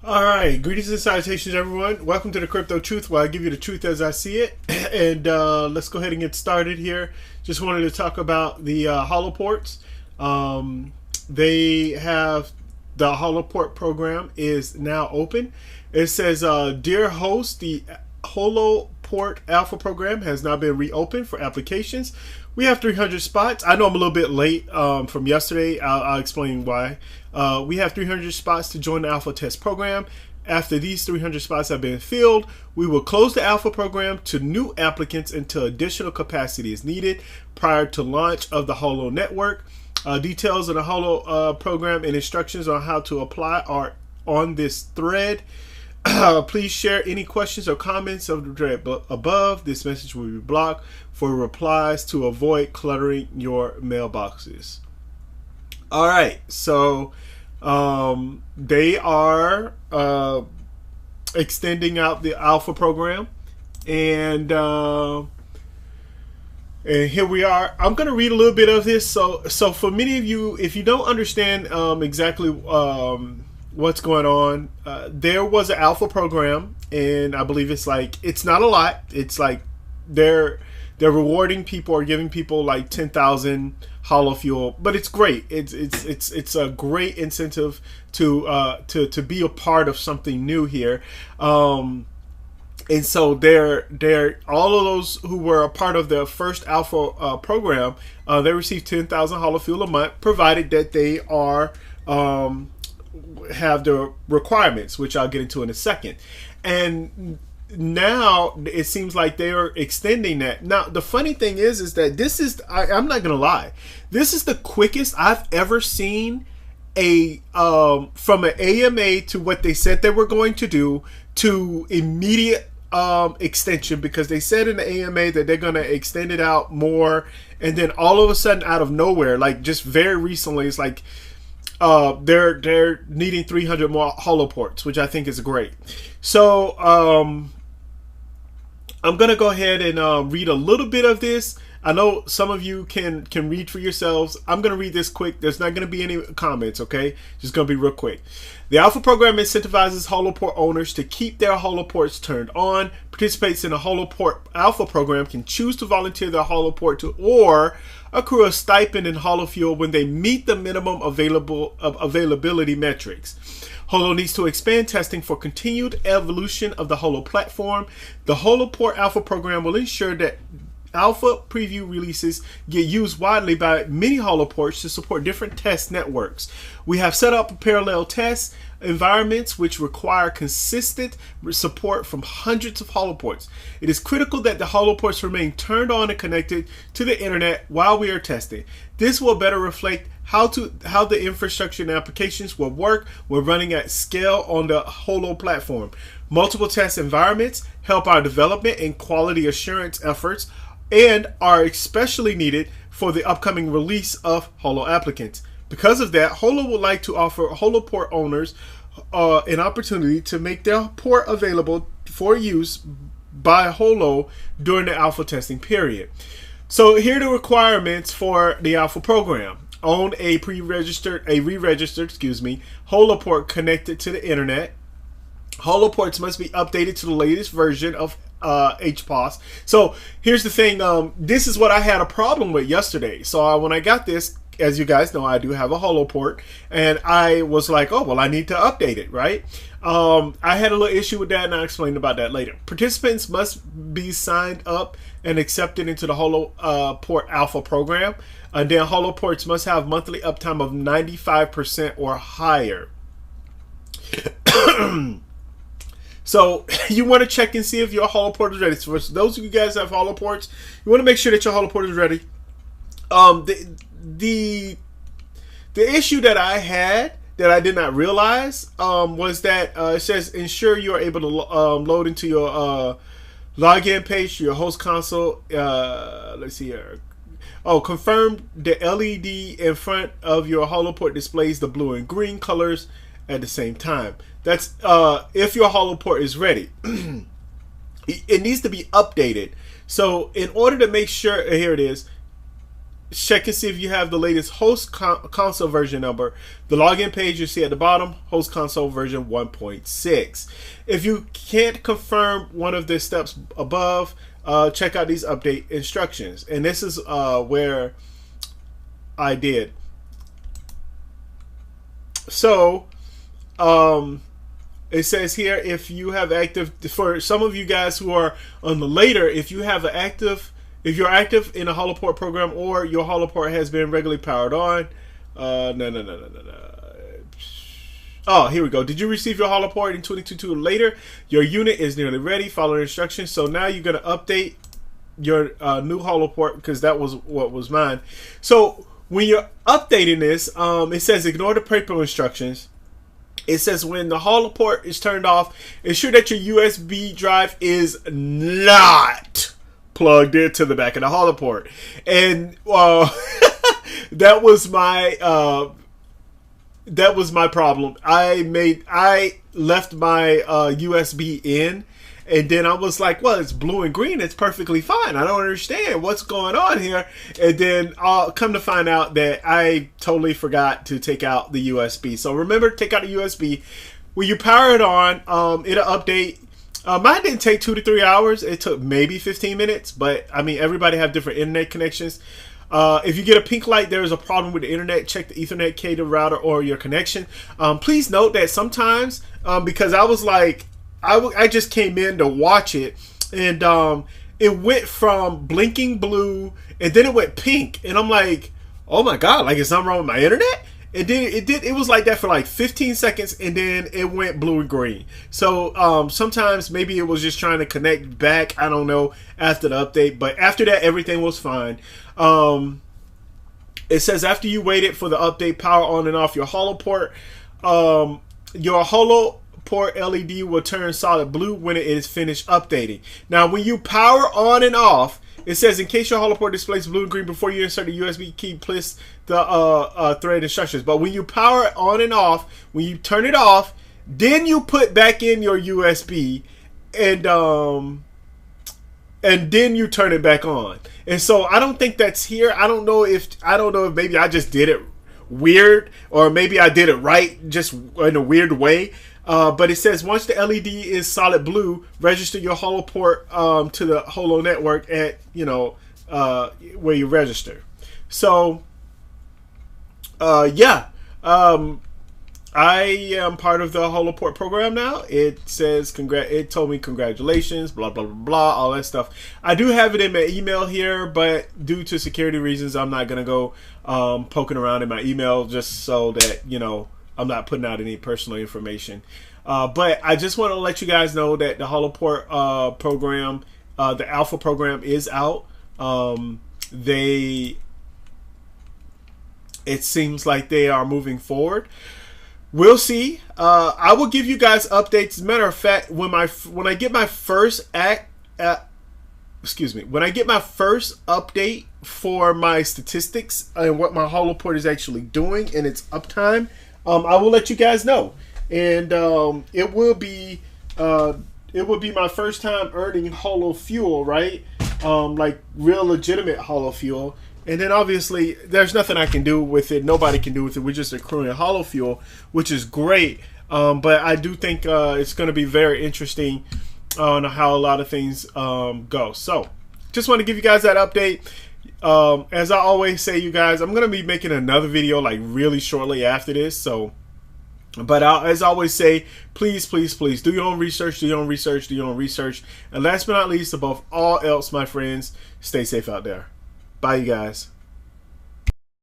All right, greetings and salutations, everyone. Welcome to the Crypto Truth, where I give you the truth as I see it. And let's go ahead and get started here. Just wanted to talk about the Holoports. They have the Holoport program is now open. It says, "Dear host, the Holoport Alpha program has now been reopened for applications. We have 300 spots. I know I'm a little bit late from yesterday. I'll explain why. We have 300 spots to join the Alpha Test program. After these 300 spots have been filled, we will close the Alpha program to new applicants until additional capacity is needed prior to launch of the Holo network. Details of the Holo program and instructions on how to apply are on this thread. Please share any questions or comments of the thread above. This message will be blocked for replies to avoid cluttering your mailboxes." All right, so they are extending out the Alpha program, and here we are. I'm going to read a little bit of this. So for many of you, if you don't understand exactly what's going on, there was an Alpha program, and I believe it's not a lot. It's like they're rewarding people or giving people like 10,000 Holo fuel, but it's great. It's a great incentive to be a part of something new here. And so they're all of those who were a part of the first Alpha program, they received 10,000 Holo fuel a month, provided that they are have the requirements, which I'll get into in a second. And now it seems like they're extending that. Now the funny thing is that this is, I'm not gonna lie, this is the quickest I've ever seen a from an AMA to what they said they were going to do to immediate extension, because they said in the AMA that they're going to extend it out more, and then all of a sudden out of nowhere, like just very recently, it's like they're needing 300 more Holoports, which I think is great. So I'm gonna go ahead and read a little bit of this. I know some of you can read for yourselves. I'm gonna read this quick. There's not gonna be any comments, okay? Just gonna be real quick. The Alpha program incentivizes Holoport owners to keep their Holoports turned on. Participants in the Holoport Alpha program can choose to volunteer their Holoport to or accrue a stipend in Holo fuel when they meet the minimum availability metrics. Holo needs to expand testing for continued evolution of the Holo platform. The Holoport Alpha program will ensure that Alpha preview releases get used widely by many Holoports to support different test networks. We have set up parallel test environments which require consistent support from hundreds of Holoports. It is critical that the Holoports remain turned on and connected to the internet while we are testing. This will better reflect how the infrastructure and applications will work when running at scale on the Holo platform. Multiple test environments help our development and quality assurance efforts and are especially needed for the upcoming release of Holo applicants. Because of that, Holo would like to offer Holoport owners an opportunity to make their port available for use by Holo during the Alpha testing period. So here are the requirements for the Alpha program. Own a re-registered Holoport connected to the internet. Holoports must be updated to the latest version of HPOS. So here's the thing. This is what I had a problem with yesterday. So when I got this, as you guys know, I do have a Holoport, and I was like, oh, well, I need to update it, right? I had a little issue with that, and I'll explain about that later. Participants must be signed up and accepted into the Holoport Alpha program. And then Holoports must have monthly uptime of 95% or higher. So you want to check and see if your Holoport is ready. So for those of you guys that have Holoports, you want to make sure that your Holoport is ready. The issue that I had that I did not realize was that it says ensure you are able to load into your login page to your host console. Let's see here. Oh, confirm the LED in front of your Holoport displays the blue and green colors at the same time. That's if your Holoport is ready. It needs to be updated. So in order to make sure, here it is. check and see if you have the latest host console version number. The login page you see at the bottom, host console version 1.6. If you can't confirm one of the steps above, check out these update instructions. And this is where I did. So, it says here, if you have active, for some of you guys who are on the later, if you have an active, if you're active in a Holoport program or your Holoport has been regularly powered on, Oh, here we go. Did you receive your Holoport in 22.2 or later? Your unit is nearly ready. Follow the instructions. So now you're going to update your new Holoport, because that was what was mine. So when you're updating this, it says ignore the paper instructions. It says when the Holoport is turned off, ensure that your USB drive is not plugged into the back of the Holoport. And that was my problem. I left my USB in, and then I was like, well, it's blue and green, it's perfectly fine. I don't understand what's going on here. And then I'll come to find out that I totally forgot to take out the USB. So remember to take out the USB. When you power it on, it'll update. Mine didn't take 2 to 3 hours. It took maybe 15 minutes, but I mean, everybody have different internet connections. If you get a pink light, there is a problem with the internet. Check the Ethernet cable router or your connection. Please note that sometimes, because I was like, I just came in to watch it, and it went from blinking blue, and then it went pink, and I'm like, oh my god, like, is something wrong with my internet? And then it was like that for like 15 seconds, and then it went blue and green. So sometimes maybe it was just trying to connect back, I don't know, after the update. But after that, everything was fine. It says after you waited for the update, power on and off your Holoport. Your Holoport LED will turn solid blue when it is finished updating. Now, when you power on and off, it says in case your Holoport displays blue and green before you insert the USB key, please the thread instructions. But when you power it on and off, when you turn it off, then you put back in your USB, and then you turn it back on. And so I don't think that's here. I don't know if maybe I just did it weird, or maybe I did it right, just in a weird way. But it says once the LED is solid blue, register your Holoport to the Holo network at where you register. So yeah, I am part of the Holoport program now. It says it told me congratulations, blah blah blah blah, all that stuff. I do have it in my email here, but due to security reasons, I'm not gonna go poking around in my email, just so that I'm not putting out any personal information. But I just want to let you guys know that the Holoport program, the alpha program, is out. It seems like they are moving forward. We'll see. I will give you guys updates. As a matter of fact, when I get my first when I get my first update for my statistics and what my Holoport is actually doing and its uptime, I will let you guys know. And it will be my first time earning Holo fuel, right? Like real legitimate Holo fuel. And then obviously there's nothing I can do with it. Nobody can do with it. We're just accruing Holo fuel, which is great. But I do think it's going to be very interesting on how a lot of things go. So just want to give you guys that update. As I always say, you guys, I'm going to be making another video like really shortly after this. So, but as I always say, please, please, please do your own research, do your own research, do your own research. And last but not least, above all else, my friends, stay safe out there. Bye, you guys.